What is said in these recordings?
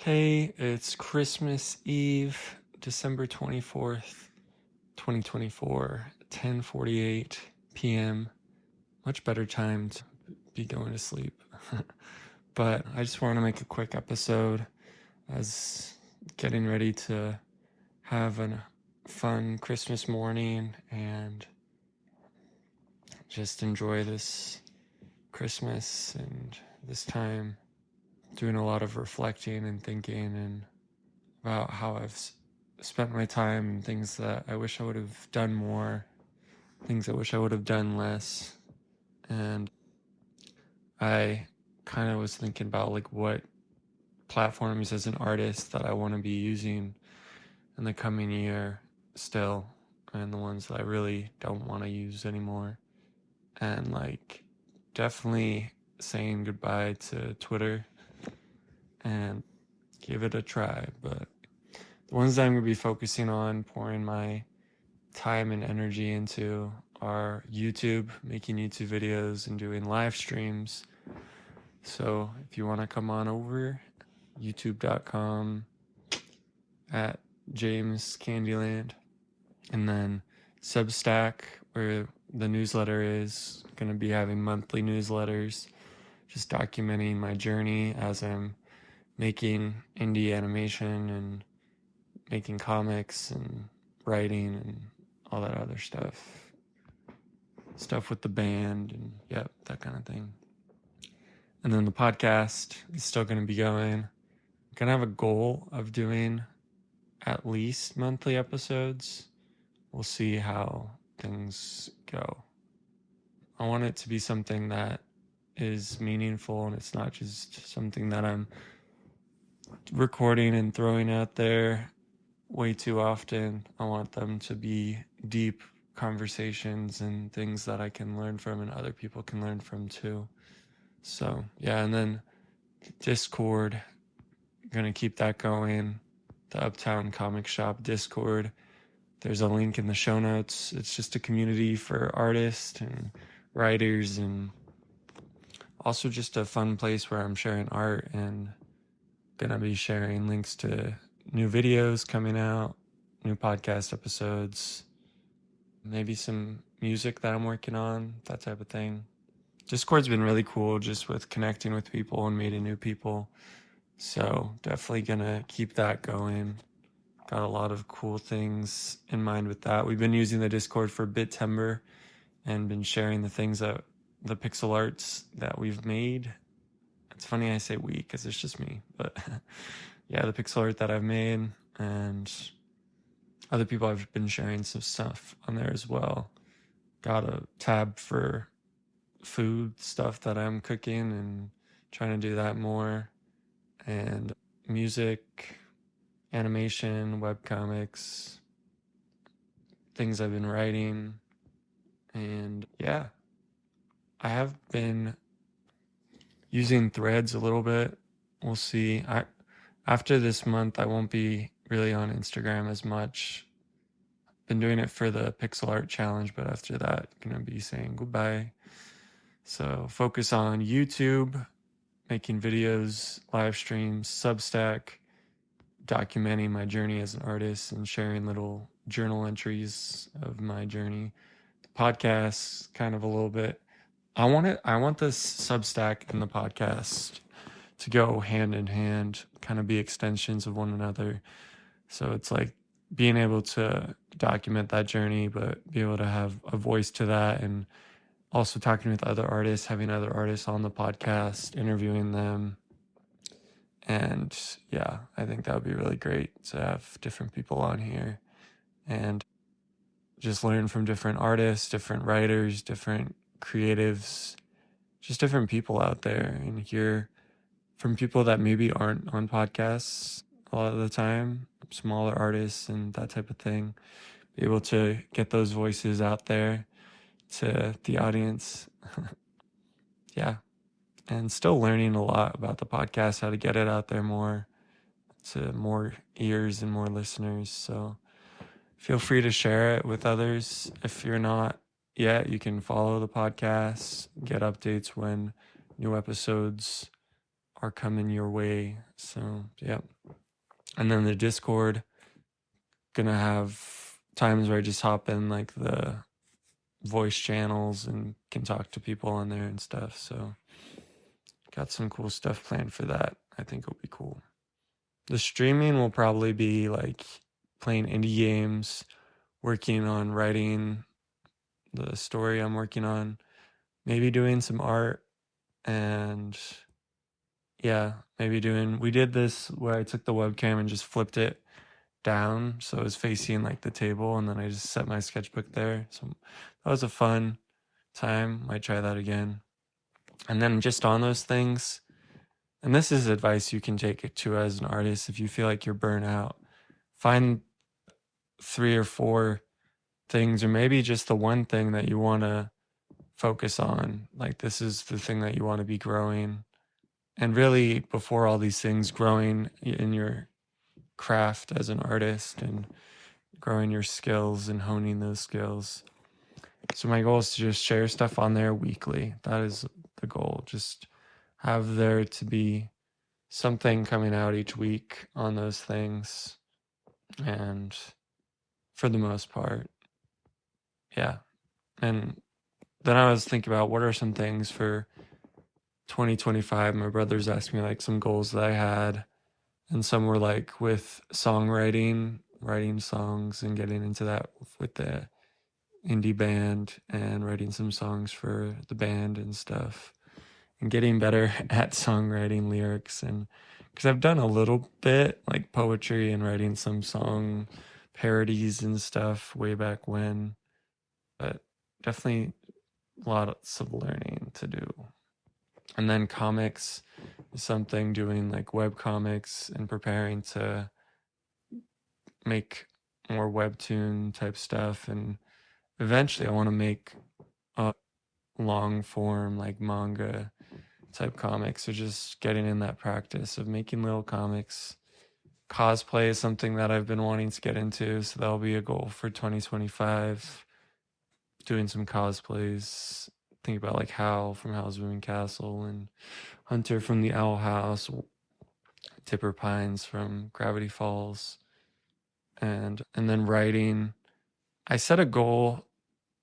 Hey, it's Christmas Eve, December 24th, 2024, 10:48 p.m. Much better time to be going to sleep. But I just want to make a quick episode as getting ready to have a fun Christmas morning and just enjoy this Christmas and this time doing a lot of reflecting and thinking and about how I've spent my time and things that I wish I would have done more, things I wish I would have done less. And I kind of was thinking about like what platforms as an artist that I want to be using in the coming year still, and the ones that I really don't want to use anymore. And like definitely saying goodbye to Twitter and give it a try. But the ones that I'm going to be focusing on, pouring my time and energy into, are YouTube, making YouTube videos and doing live streams. So if you want to come on over, youtube.com at James Candyland, and then Substack, where the newsletter is going to be having monthly newsletters, just documenting my journey as I'm making indie animation and making comics and writing and all that other stuff with the band and that kind of thing. And then the podcast is still going to be going. I'm going to have a goal of doing at least monthly episodes. We'll see how things go. I want it to be something that is meaningful, and it's not just something that I'm recording and throwing out there way too often. I want them to be deep conversations and things that I can learn from and other people can learn from too. So yeah, and then Discord, gonna keep that going. The Uptown Comic Shop Discord, there's a link in the show notes. It's just a community for artists and writers, and also just a fun place where I'm sharing art and gonna be sharing links to new videos coming out, new podcast episodes, maybe some music that I'm working on, that type of thing. Discord's been really cool just with connecting with people and meeting new people. So definitely gonna keep that going. Got a lot of cool things in mind with that. We've been using the Discord for Bittember and been sharing the things that the pixel arts that we've made. It's funny I say we because it's just me, but yeah, the pixel art that I've made, and other people have been sharing some stuff on there as well. Got a tab for food stuff that I'm cooking and trying to do that more, and music, animation, webcomics, things I've been writing. And yeah, I have been using Threads a little bit. We'll see. After this month, I won't be really on Instagram as much. Been doing it for the pixel art challenge, but after that, gonna be saying goodbye. So focus on YouTube, making videos, live streams, Substack, documenting my journey as an artist and sharing little journal entries of my journey. The podcast, kind of a little bit. I want this Substack and the podcast to go hand in hand, kind of be extensions of one another. So it's like being able to document that journey, but be able to have a voice to that, and also talking with other artists, having other artists on the podcast, interviewing them. And yeah, I think that would be really great to have different people on here and just learn from different artists, different writers, different creatives, just different people out there, and hear from people that maybe aren't on podcasts a lot of the time, smaller artists and that type of thing. Be able to get those voices out there to the audience. Yeah. And still learning a lot about the podcast, how to get it out there more to more ears and more listeners. So feel free to share it with others. If you're not yet, you can follow the podcast, get updates when new episodes are coming your way. So, yeah. And then the Discord, gonna have times where I just hop in like the voice channels and can talk to people on there and stuff. So, got some cool stuff planned for that. I think it'll be cool. The streaming will probably be like playing indie games, working on writing the story I'm working on, maybe doing some art, and yeah, maybe we did this where I took the webcam and just flipped it down so it was facing like the table, and then I just set my sketchbook there. So that was a fun time. Might try that again. And then just on those things, and this is advice you can take it to as an artist. If you feel like you're burnt out, find 3 or 4 things, or maybe just the one thing that you want to focus on. Like, this is the thing that you want to be growing. And really, before all these things, growing in your craft as an artist and growing your skills and honing those skills. So my goal is to just share stuff on there weekly. That is the goal. Just have there to be something coming out each week on those things. And for the most part, yeah. And then I was thinking about what are some things for 2025. My brothers asked me like some goals that I had, and some were like with songwriting, writing songs and getting into that with the indie band and writing some songs for the band and stuff, and getting better at songwriting lyrics. And because I've done a little bit like poetry and writing some song parodies and stuff way back when, but definitely lots of learning to do. And then comics is something, doing like web comics and preparing to make more webtoon type stuff. And eventually I want to make a long form like manga type comics. So just getting in that practice of making little comics. Cosplay is something that I've been wanting to get into, so that'll be a goal for 2025. Doing some cosplays. Think about like Hal from Howl's Moving Castle and Hunter from the Owl House, Tipper Pines from Gravity Falls, and then writing. I set a goal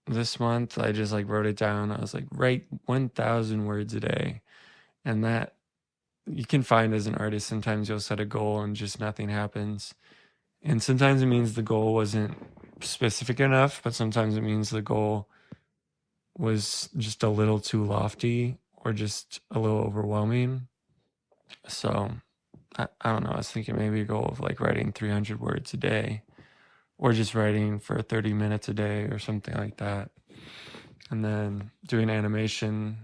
this month. I just like wrote it down. I was like, write 1,000 words a day. And that you can find as an artist, sometimes you'll set a goal and just nothing happens. And sometimes it means the goal wasn't specific enough, but sometimes it means the goal was just a little too lofty or just a little overwhelming. So I don't know. I was thinking maybe a goal of like writing 300 words a day, or just writing for 30 minutes a day or something like that. And then doing animation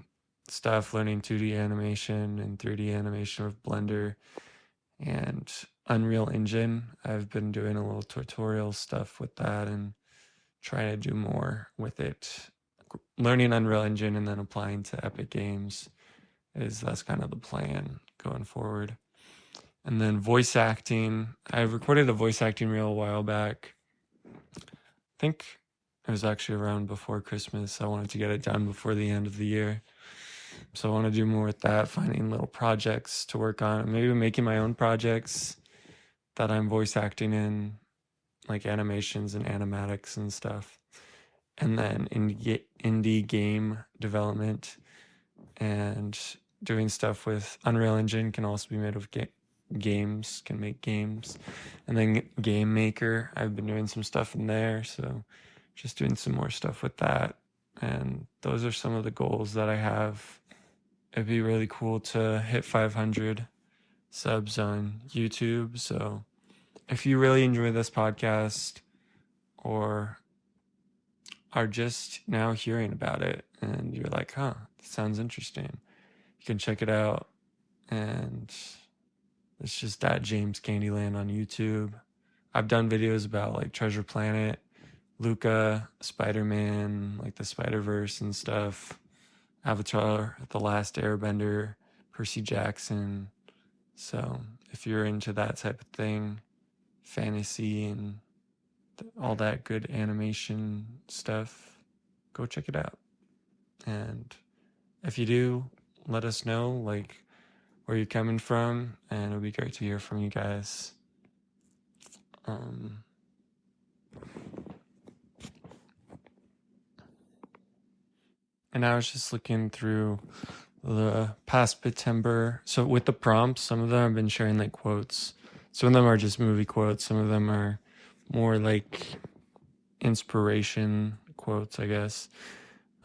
stuff, learning 2D animation and 3D animation with Blender and Unreal Engine. I've been doing a little tutorial stuff with that and trying to do more with it. Learning Unreal Engine and then applying to Epic Games that's kind of the plan going forward. And then voice acting. I recorded a voice acting reel a while back. I think it was actually around before Christmas. I wanted to get it done before the end of the year. So I want to do more with that, finding little projects to work on, maybe making my own projects that I'm voice acting in, like animations and animatics and stuff. And then indie game development and doing stuff with Unreal Engine can also be made with games, can make games. And then Game Maker, I've been doing some stuff in there, so just doing some more stuff with that. And those are some of the goals that I have. It'd be really cool to hit 500 subs on YouTube. So if you really enjoy this podcast or are just now hearing about it and you're like, huh, that sounds interesting, you can check it out. And it's just at James Candyland on YouTube. I've done videos about like Treasure Planet, Luca, Spider-Man, like the Spider-Verse and stuff, Avatar, The Last Airbender, Percy Jackson. So if you're into that type of thing, fantasy and all that good animation stuff, go check it out. And if you do, let us know. Like, where you're coming from, and it'll be great to hear from you guys. And I was just looking through the past Bitember. So with the prompts, some of them have been sharing like quotes. Some of them are just movie quotes. Some of them are more like inspiration quotes, I guess.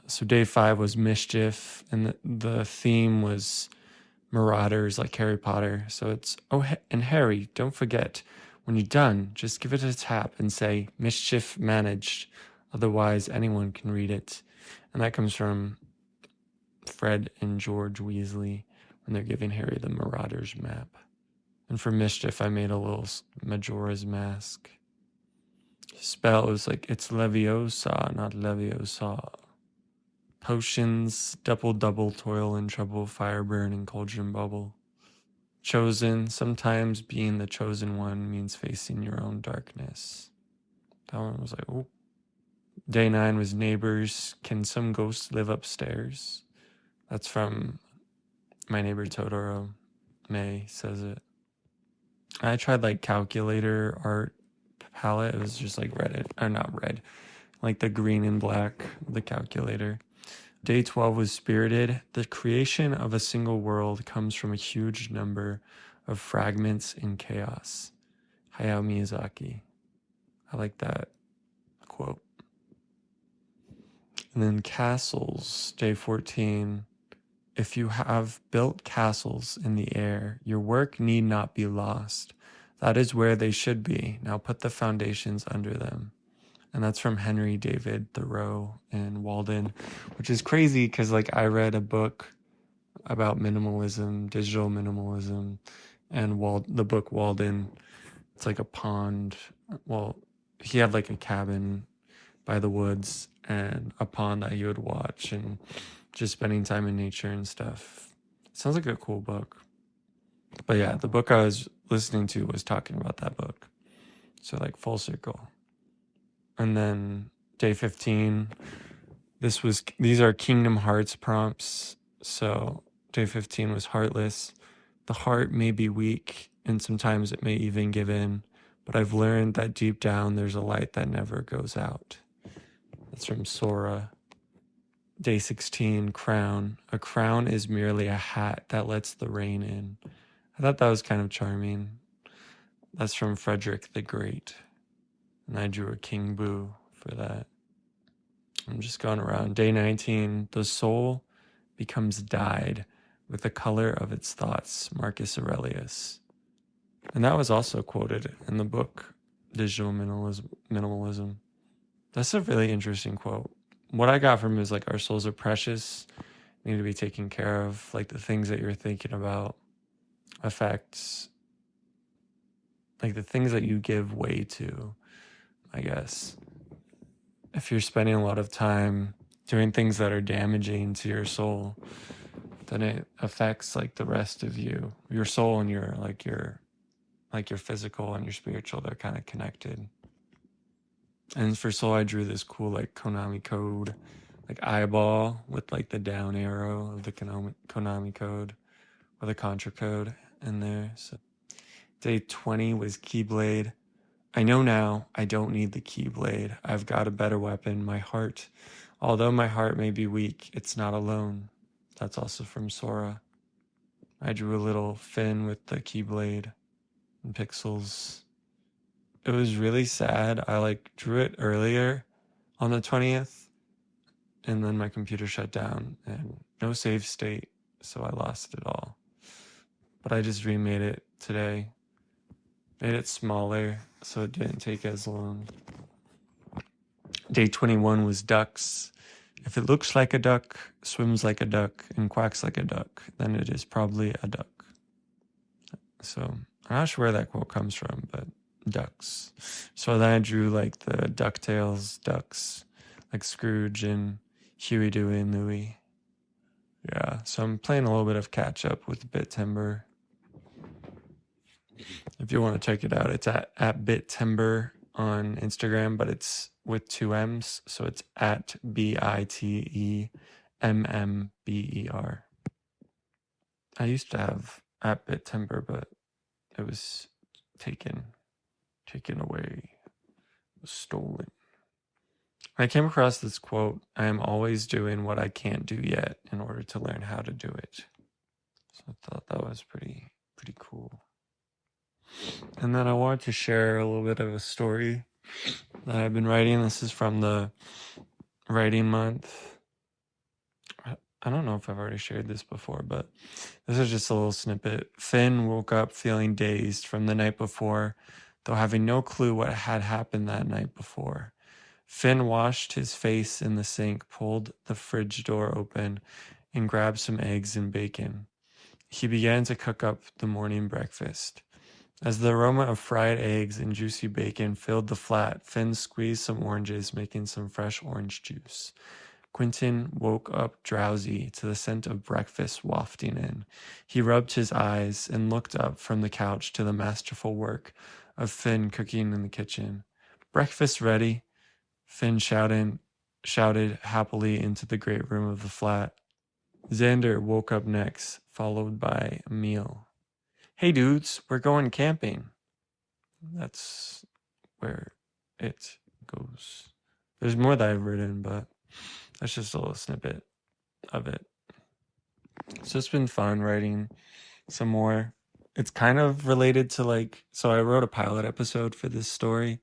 So day 5 was mischief, and the theme was marauders, like Harry Potter. So it's, and Harry, don't forget, when you're done, just give it a tap and say, mischief managed. Otherwise, anyone can read it. And that comes from Fred and George Weasley when they're giving Harry the Marauders map. And for mischief, I made a little Majora's Mask. Spell was like, it's Leviosa, not Leviosa. Potions, double, toil and trouble, fire burn and cauldron bubble. Chosen, sometimes being the chosen one means facing your own darkness. That one was like, oh. Day 9 was neighbors. Can some ghosts live upstairs? That's from My Neighbor Totoro. May says it. I tried like calculator art palette. It was just like red, or not red, like the green and black, the calculator. Day 12 was spirited. The creation of a single world comes from a huge number of fragments in chaos. Hayao Miyazaki. I like that quote. And then castles, day 14. If you have built castles in the air, your work need not be lost. That is where they should be. Now put the foundations under them. And that's from Henry David Thoreau in Walden, which is crazy because like I read a book about minimalism, digital minimalism, and the book Walden, it's like a pond. Well, he had like a cabin by the woods and a pond that he would watch and just spending time in nature and stuff. Sounds like a cool book. But yeah, the book I was listening to was talking about that book. So like full circle. And then day 15, these are Kingdom Hearts prompts. So day 15 was heartless. The heart may be weak and sometimes it may even give in, but I've learned that deep down there's a light that never goes out. That's from Sora. Day 16, crown. A crown is merely a hat that lets the rain in. I thought that was kind of charming. That's from Frederick the Great. And I drew a King Boo for that. I'm just going around. Day 19, the soul becomes dyed with the color of its thoughts, Marcus Aurelius. And that was also quoted in the book, Digital Minimalism. That's a really interesting quote. What I got from it is like, our souls are precious, need to be taken care of. Like the things that you're thinking about affects, like the things that you give way to, I guess. If you're spending a lot of time doing things that are damaging to your soul, then it affects like the rest of you, your soul and your physical and your spiritual. They're kind of connected. And for soul, I drew this cool like Konami code, like eyeball with like the down arrow of the Konami code or the Contra code in there. So day 20 was Keyblade. I know now I don't need the Keyblade. I've got a better weapon, my heart. Although my heart may be weak, it's not alone. That's also from Sora. I drew a little Finn with the Keyblade and pixels. It was really sad. I like drew it earlier on the 20th, and then my computer shut down and no save state, so I lost it all. But I just remade it today. Made it smaller so it didn't take as long. Day 21 was ducks. If it looks like a duck, swims like a duck, and quacks like a duck, then it is probably a duck. So I'm not sure where that quote comes from, but ducks. So then I drew like the DuckTales ducks, like Scrooge and Huey, Dewey, and Louie. Yeah, so I'm playing a little bit of catch up with Bitember. If you want to check it out, it's at Bitember on Instagram, but it's with 2 M's, so it's at BITEMMBER. I at Bittimber, but it was taken away, was stolen. I came across this quote: "I am always doing what I can't do yet in order to learn how to do it." So I thought that was pretty cool. And then I wanted to share a little bit of a story that I've been writing. This is from the writing month. I don't know if I've already shared this before, but this is just a little snippet. Finn woke up feeling dazed from the night before, though having no clue what had happened that night before. Finn washed his face in the sink, pulled the fridge door open, and grabbed some eggs and bacon. He began to cook up the morning breakfast. As the aroma of fried eggs and juicy bacon filled the flat, Finn squeezed some oranges, making some fresh orange juice. Quentin woke up drowsy to the scent of breakfast wafting in. He rubbed his eyes and looked up from the couch to the masterful work of Finn cooking in the kitchen. "Breakfast ready," Finn shouted happily into the great room of the flat. Xander woke up next, followed by Emil. "Hey dudes, we're going camping." That's where it goes. There's more that I've written, but that's just a little snippet of it. So it's been fun writing some more. It's kind of related to so I wrote a pilot episode for this story.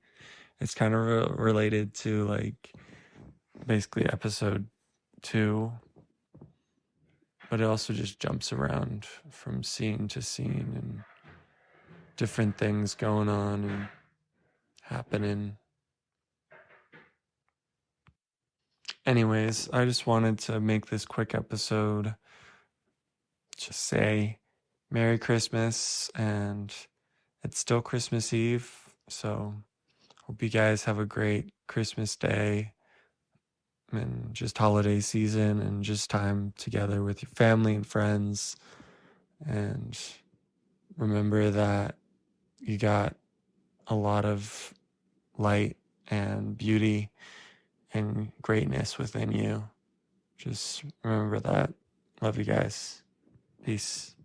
It's kind of related to basically episode 2, but it also just jumps around from scene to scene and different things going on and happening. Anyways, I just wanted to make this quick episode, just say Merry Christmas, and it's still Christmas Eve, so hope you guys have a great Christmas day and just holiday season and just time together with your family and friends. And remember that you got a lot of light and beauty and greatness within you. Just remember that. Love you guys. Peace.